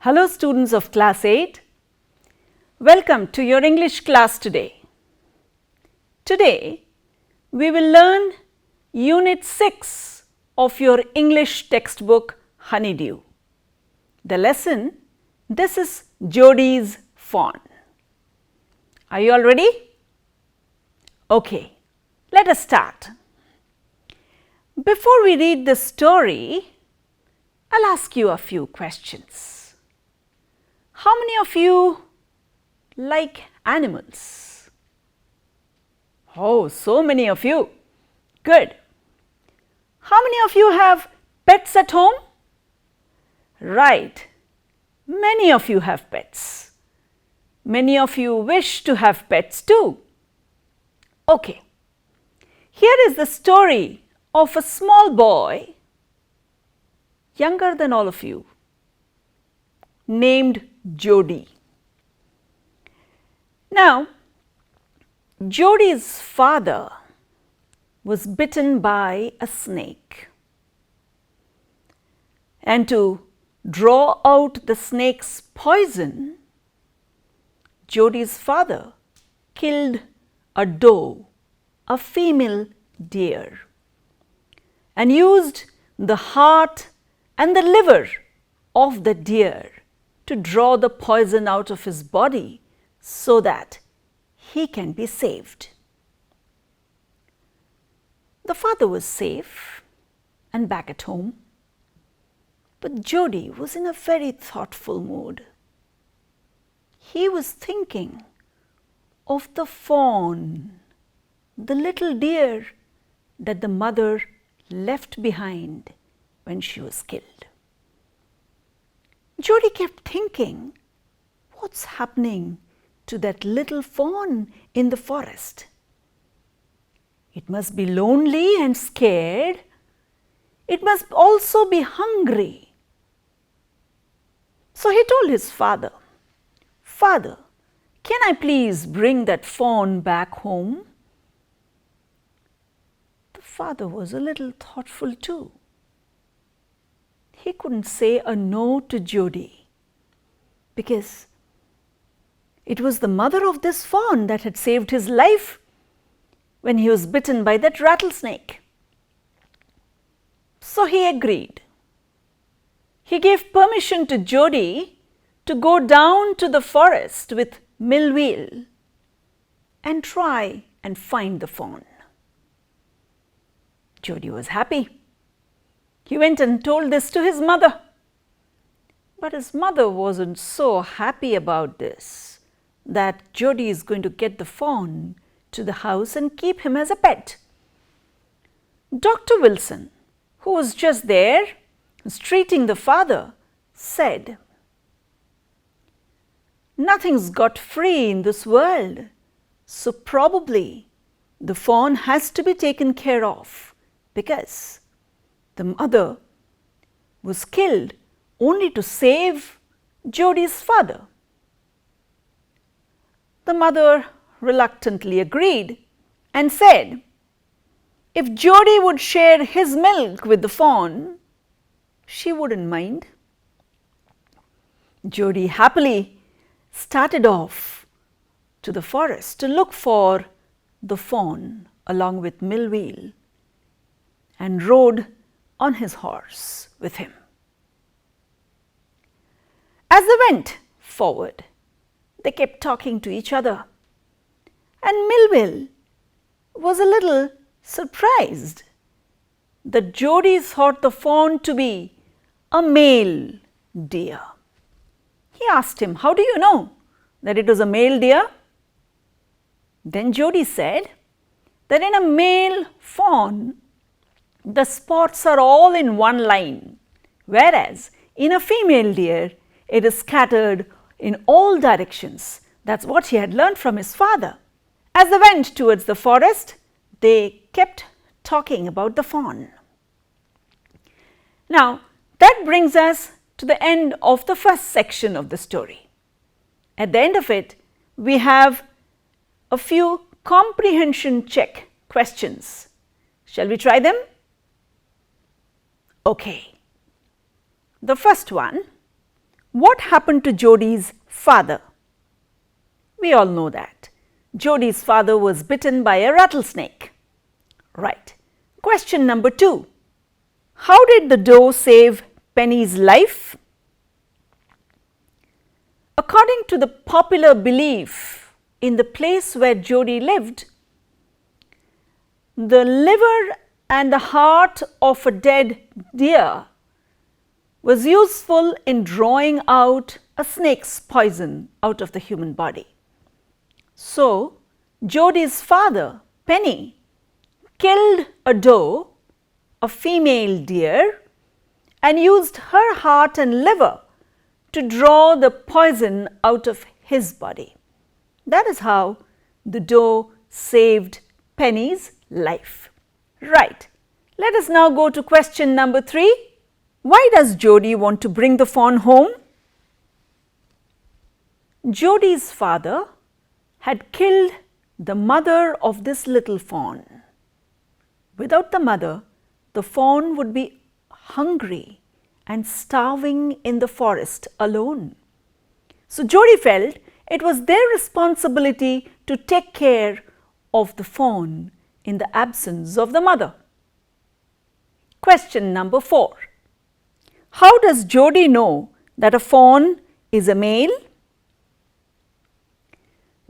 Hello students of class 8. Welcome to your English class today. Today we will learn Unit 6 of your English textbook Honeydew. The lesson, this is Jody's Fawn. Are you all ready? Okay, let us start. Before we read the story, I'll ask you a few questions. How many of you like animals? Oh, so many of you. Good. How many of you have pets at home? Right. Many of you have pets. Many of you wish to have pets too. Okay. Here is the story of a small boy, younger than all of you, named Jody. Now, Jody's father was bitten by a snake, and to draw out the snake's poison, Jody's father killed a doe, a female deer, and used the heart and the liver of the deer to draw the poison out of his body so that he can be saved. The father was safe and back at home, but Jody was in a very thoughtful mood. He was thinking of the fawn, the little deer that the mother left behind when she was killed. Jody kept thinking, what's happening to that little fawn in the forest? It must be lonely and scared. It must also be hungry. So he told his father, "Father, can I please bring that fawn back home?" The father was a little thoughtful too. He couldn't say a no to Jody because it was the mother of this fawn that had saved his life when he was bitten by that rattlesnake. So he agreed. He gave permission to Jody to go down to the forest with mill wheel and try and find the fawn. Jody was happy. He went and told this to his mother. But his mother wasn't so happy about this, that Jody is going to get the fawn to the house and keep him as a pet. Dr. Wilson, who was just there, was treating the father, said, "Nothing's got free in this world, so probably the fawn has to be taken care of because the mother was killed only to save Jody's father." The mother reluctantly agreed and said, if Jody would share his milk with the fawn, she wouldn't mind. Jody happily started off to the forest to look for the fawn along with Millwheel and rode on his horse with him. As they went forward, they kept talking to each other, and Millwheel was a little surprised that Jody thought the fawn to be a male deer. He asked him, "How do you know that it was a male deer?" Then Jody said that in a male fawn, the spots are all in one line, whereas in a female deer, it is scattered in all directions. That's what he had learned from his father. As they went towards the forest, they kept talking about the fawn. Now, that brings us to the end of the first section of the story. At the end of it, we have a few comprehension check questions. Shall we try them? Okay. The first one, what happened to Jody's father? We all know that. Jody's father was bitten by a rattlesnake. Right. Question number 2. How did the doe save Penny's life? According to the popular belief, in the place where Jody lived, the liver and the heart of a dead deer was useful in drawing out a snake's poison out of the human body. So, Jody's father, Penny, killed a doe, a female deer, and used her heart and liver to draw the poison out of his body. That is how the doe saved Penny's life. Right. Let us now go to question number 3. Why does Jody want to bring the fawn home? Jody's father had killed the mother of this little fawn. Without the mother, the fawn would be hungry and starving in the forest alone. So Jody felt it was their responsibility to take care of the fawn in the absence of the mother. Question number 4. How does Jody know that a fawn is a male?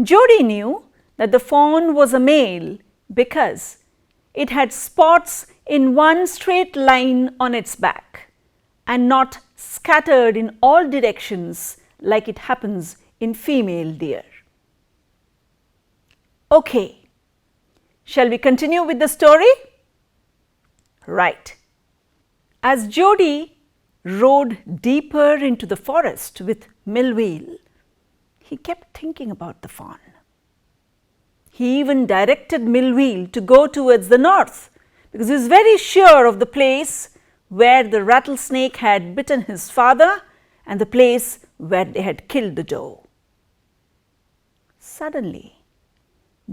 Jody knew that the fawn was a male because it had spots in one straight line on its back and not scattered in all directions like it happens in female deer. Okay, shall we continue with the story? Right. As Jody rode deeper into the forest with Millwheel, he kept thinking about the fawn. He even directed Millwheel to go towards the north because he was very sure of the place where the rattlesnake had bitten his father and the place where they had killed the doe. Suddenly,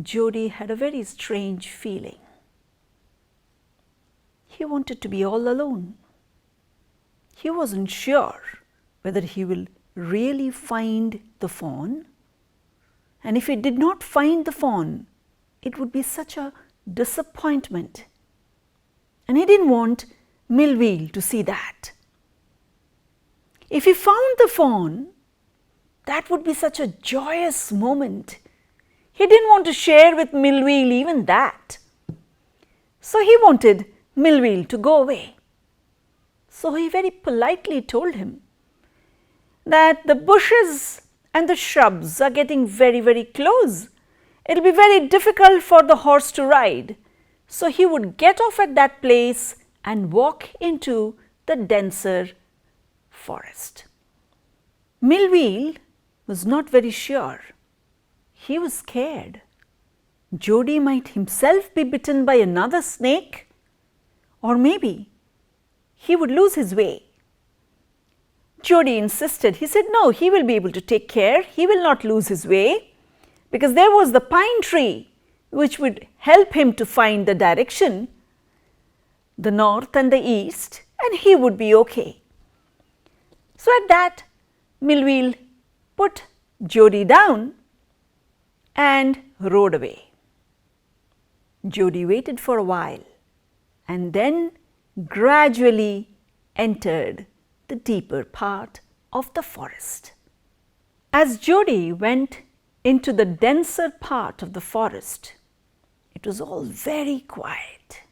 Jody had a very strange feeling. He wanted to be all alone. He wasn't sure whether he will really find the fawn, and if he did not find the fawn, it would be such a disappointment, and he didn't want Millwheel to see that. If he found the fawn, that would be such a joyous moment. He didn't want to share with Millwheel even that. So he wanted Millwheel to go away. So he very politely told him that the bushes and the shrubs are getting very, very close. It will be very difficult for the horse to ride. So he would get off at that place and walk into the denser forest. Millwheel was not very sure. He was scared. Jody might himself be bitten by another snake, or maybe he would lose his way. Jody insisted. He said, no, he will be able to take care. He will not lose his way because there was the pine tree which would help him to find the direction, the north and the east, and he would be okay. So at that, Millwheel put Jody down and rode away. Jody waited for a while and then gradually entered the deeper part of the forest. As Jody went into the denser part of the forest, it was all very quiet.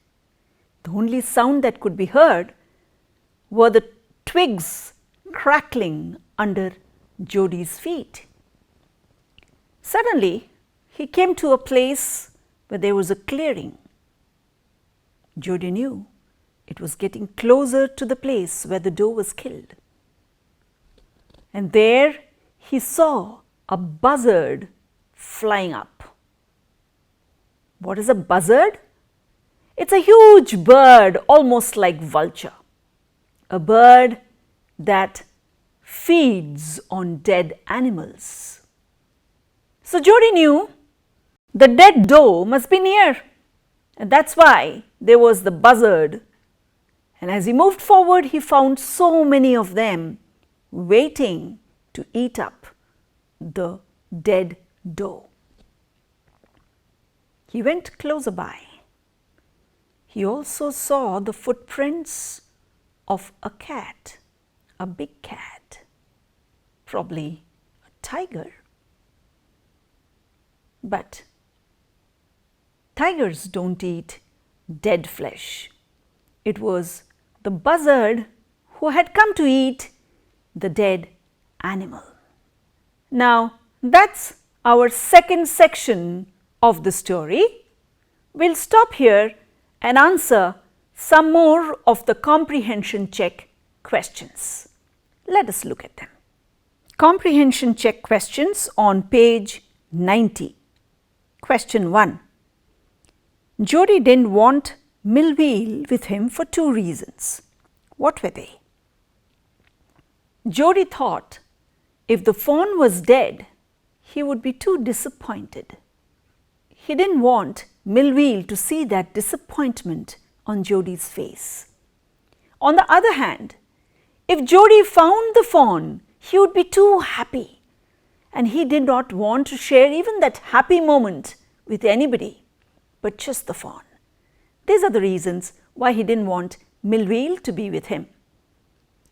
The only sound that could be heard were the twigs crackling under Jody's feet. Suddenly, he came to a place where there was a clearing. Jody knew it was getting closer to the place where the doe was killed. And there he saw a buzzard flying up. What is a buzzard? It's a huge bird, almost like vulture. A bird that feeds on dead animals. So Jody knew the dead doe must be near, and that's why there was the buzzard. And as he moved forward, he found so many of them waiting to eat up the dead doe. He went closer by. He also saw the footprints of a cat, a big cat, probably a tiger. But tigers don't eat dead flesh. It was the buzzard who had come to eat the dead animal. Now, that's our second section of the story. We'll stop here and answer some more of the comprehension check questions. Let us look at them. Comprehension check questions on page 90. Question 1. Jody didn't want Millville with him for 2 reasons. What were they? Jody thought if the fawn was dead, he would be too disappointed. He didn't want Millville to see that disappointment on Jody's face. On the other hand, if Jody found the fawn, he would be too happy, and he did not want to share even that happy moment with anybody but just the fawn. These are the reasons why he didn't want Millville to be with him.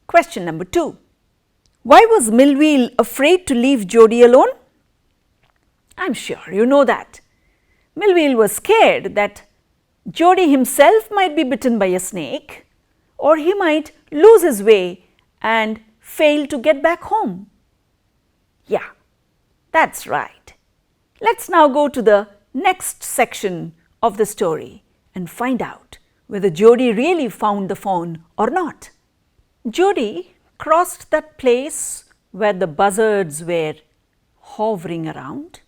Question number 2. Why was Millville afraid to leave Jody alone? I'm sure you know that. Millville was scared that Jody himself might be bitten by a snake, or he might lose his way and fail to get back home. Yeah, that's right. Let's now go to the next section of the story and find out whether Jody really found the fawn or not. Jody crossed that place where the buzzards were hovering around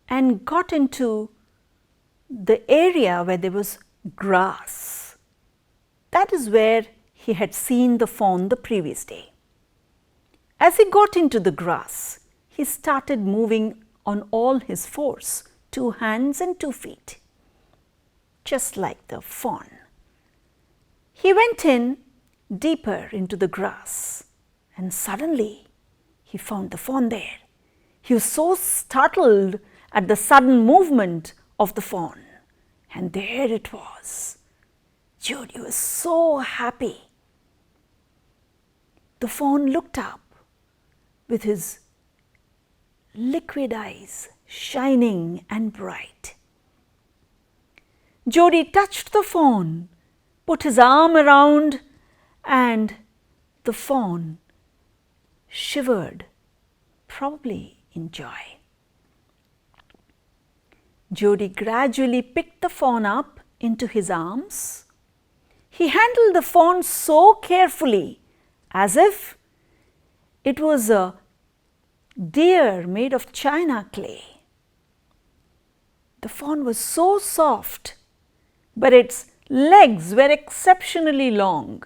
and got into the area where there was grass. That is where he had seen the fawn the previous day. As he got into the grass, he started moving on all his fours, 2 hands and 2 feet, just like the fawn. He went in deeper into the grass, and suddenly he found the fawn there. He was so startled at the sudden movement of the fawn, and there it was. Jody was so happy. The fawn looked up with his liquid eyes shining and bright. Jody touched the fawn, put his arm around, and the fawn shivered, probably in joy. Jody gradually picked the fawn up into his arms. He handled the fawn so carefully, as if it was a deer made of china clay. The fawn was so soft, but its legs were exceptionally long.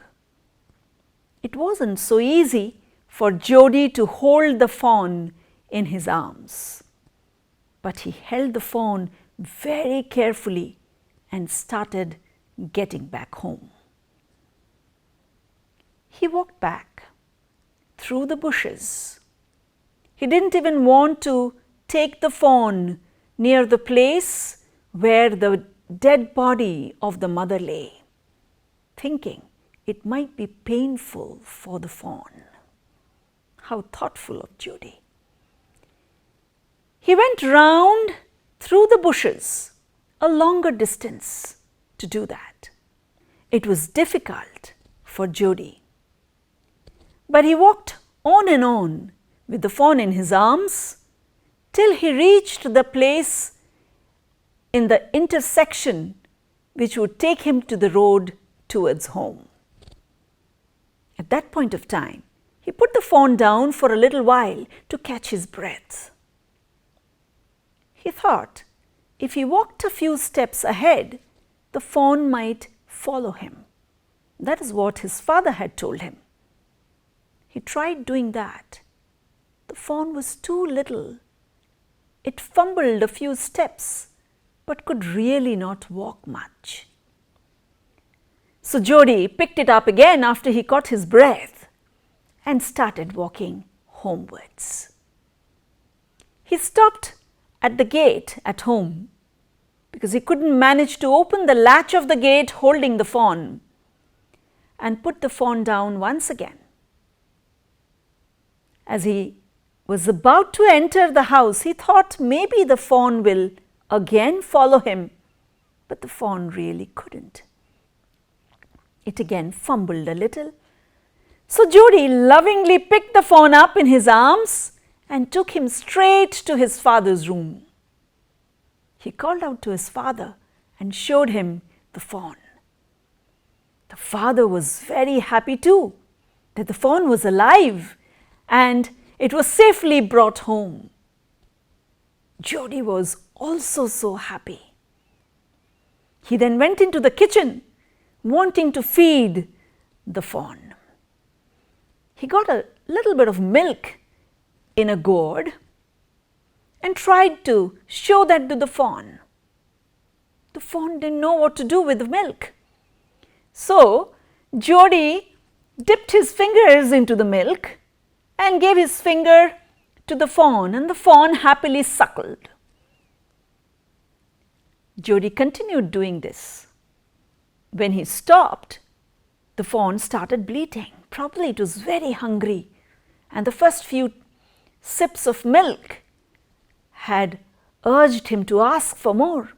It wasn't so easy for Jody to hold the fawn in his arms, but he held the fawn very carefully and started getting back home. He walked back through the bushes. He didn't even want to take the fawn near the place where the dead body of the mother lay, thinking it might be painful for the fawn. How thoughtful of Jody. He went round through the bushes a longer distance to do that. It was difficult for Jody, but he walked on and on with the fawn in his arms till he reached the place in the intersection which would take him to the road towards home. At that point of time, he put the fawn down for a little while to catch his breath. He thought if he walked a few steps ahead, the fawn might follow him. That is what his father had told him. He tried doing that. The fawn was too little. It fumbled a few steps, but could really not walk much. So Jody picked it up again after he caught his breath and started walking homewards. He stopped at the gate at home because he couldn't manage to open the latch of the gate holding the fawn, and put the fawn down once again. As he was about to enter the house, he thought maybe the fawn will again follow him, but the fawn really couldn't. It again fumbled a little. So Jody lovingly picked the fawn up in his arms and took him straight to his father's room. He called out to his father and showed him the fawn. The father was very happy too that the fawn was alive and it was safely brought home. Jody was also so happy. He then went into the kitchen wanting to feed the fawn. He got a little bit of milk in a gourd and tried to show that to the fawn. The fawn didn't know what to do with the milk. So Jody dipped his fingers into the milk and gave his finger to the fawn, and the fawn happily suckled. Jody continued doing this. When he stopped, the fawn started bleating. Probably it was very hungry, and the first few sips of milk had urged him to ask for more.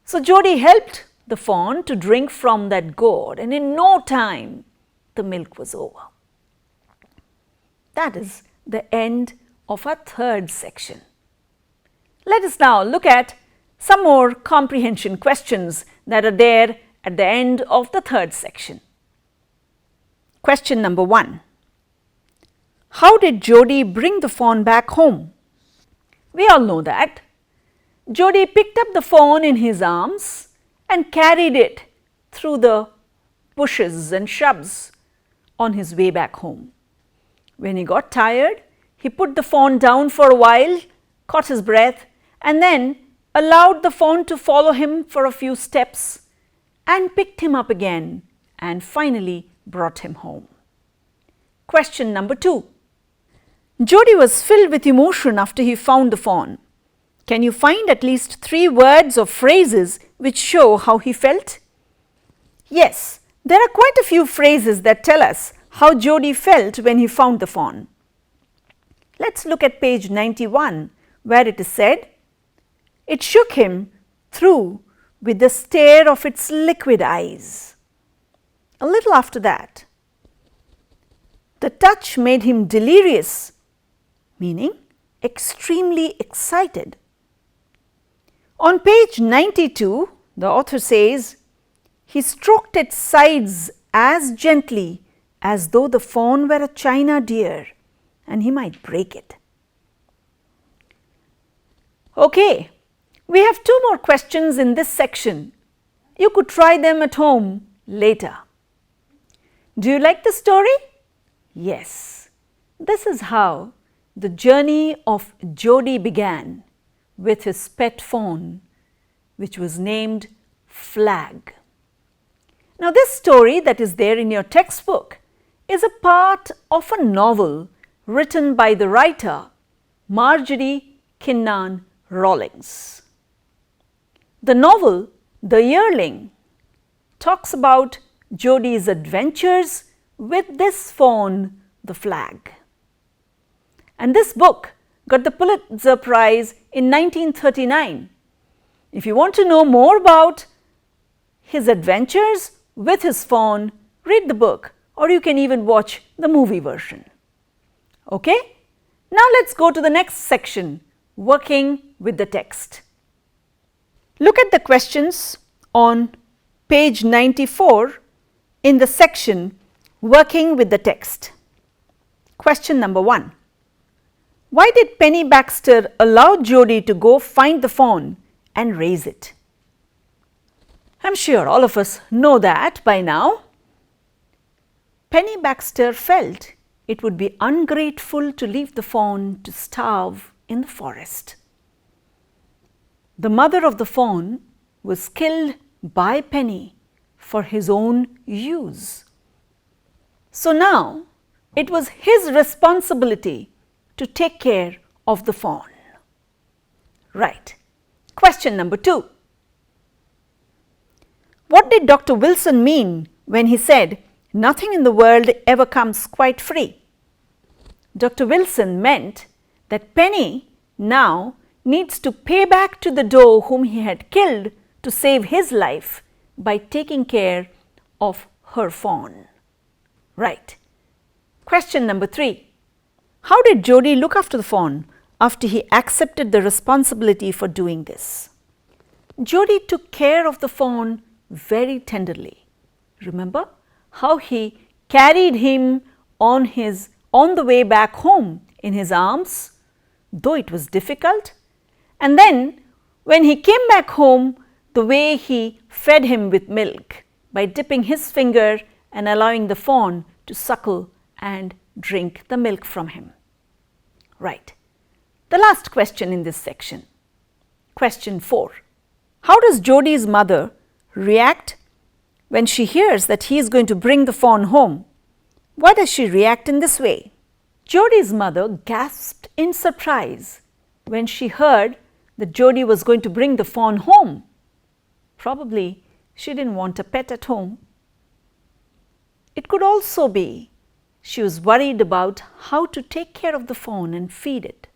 So Jody helped the fawn to drink from that gourd, and in no time the milk was over. That is the end of our third section. Let us now look at some more comprehension questions that are there at the end of the third section. Question number 1. How did Jody bring the fawn back home? We all know that. Jody picked up the fawn in his arms and carried it through the bushes and shrubs on his way back home. When he got tired, he put the fawn down for a while, caught his breath, and then allowed the fawn to follow him for a few steps and picked him up again and finally brought him home. Question number 2. Jody was filled with emotion after he found the fawn. Can you find at least 3 words or phrases which show how he felt? Yes, there are quite a few phrases that tell us how Jody felt when he found the fawn. Let's look at page 91, where it is said, "It shook him through with the stare of its liquid eyes." A little after that, "The touch made him delirious," meaning extremely excited. On page 92, the author says, "He stroked its sides as gently as though the fawn were a china deer and he might break it." Okay, we have 2 more questions in this section. You could try them at home later. Do you like the story? Yes. This is how the journey of Jody began with his pet fawn, which was named Flag. Now, this story that is there in your textbook is a part of a novel written by the writer Marjorie Kinnan Rawlings. The novel, The Yearling, talks about Jody's adventures with this fawn, the Flag. And this book got the Pulitzer Prize in 1939. If you want to know more about his adventures with his fawn, read the book, or you can even watch the movie version. Okay? Now let's go to the next section, working with the text. Look at the questions on page 94 in the section Working with the Text. Question number 1. Why did Penny Baxter allow Jody to go find the fawn and raise it? I'm sure all of us know that by now. Penny Baxter felt it would be ungrateful to leave the fawn to starve in the forest. The mother of the fawn was killed by Penny for his own use. So now It was his responsibility to take care of the fawn. Right. Question number 2. What did Dr. Wilson mean when he said, "Nothing in the world ever comes quite free"? Dr. Wilson meant that Penny now needs to pay back to the doe whom he had killed to save his life by taking care of her fawn. Right. Question number 3. How did Jody look after the fawn after he accepted the responsibility for doing this? Jody took care of the fawn very tenderly. Remember how he carried him on the way back home in his arms, though it was difficult, and then when he came back home, the way he fed him with milk by dipping his finger and allowing the fawn to suckle and drink the milk from him. Right. The last question in this section. Question 4. How does Jody's mother react when she hears that he is going to bring the fawn home? Why does she react in this way? Jody's mother gasped in surprise when she heard that Jody was going to bring the fawn home. Probably she didn't want a pet at home. It could also be she was worried about how to take care of the fawn and feed it.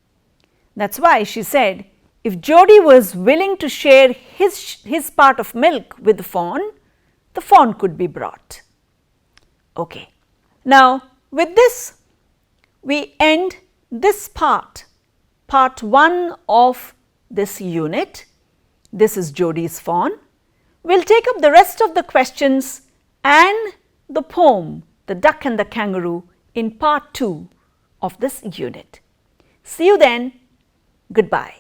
That's why she said if Jody was willing to share his part of milk with the fawn could be brought. Okay. Now, with this, we end this part 1 of this unit. This is Jody's fawn. We'll take up the rest of the questions and the poem, The Duck and the Kangaroo, in part 2 of this unit. See you then. Goodbye.